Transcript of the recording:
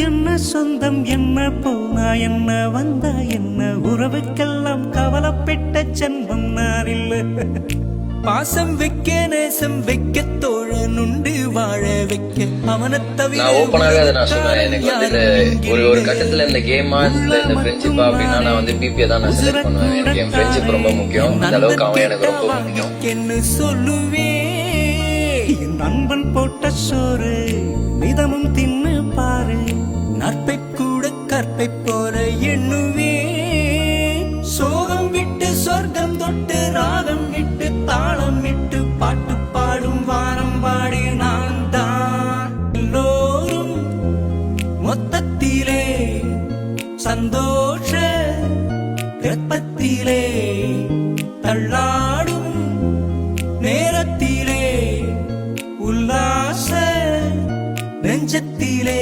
என்ன சொந்தம் என்ன போனா என்ன வந்தா என்ன உறவுக்கெல்லாம் கவலைப்பட்ட ஜென்மம் நான் இல்லை. பாசம் வைக்க நேசம் வைக்க தோழனுண்டு வாழ வைக்க அவனை தவிர நான் ஓப்பனாவே அதை நான் சொல்றேன். எனக்கு வந்து ஒரு கட்டத்துல இந்த கேமா இந்த ஃப்ரெண்ட்ஷிப்பா அப்படின்னா நான் வந்து பிபியை தான் நான் செலக்ட் பண்ணுவேன். எனக்கு என் ஃப்ரெண்ட்ஷிப் ரொம்ப முக்கியம். அந்த அளவுக்கு அவன் எனக்கு ரொம்ப முக்கியம். என்ன சொல்லுவே என் நண்பன் போட்ட சோறு மிதமும் தின்னு பாரு நட்பை கூட கற்பை போற எண்ணுவே சோகம் விட்டு சொர்க்கம் தொட்டு ராகம் விட்டு தாளம் விட்டு பாட்டு பாடும் வாரம் பாடி நான் தான் எல்லோரும் மொத்தத்திலே சந்தோஷ வெப்பத்திலே தள்ளாடும் நேரத்திலே உல்லாச நெஞ்சத்திலே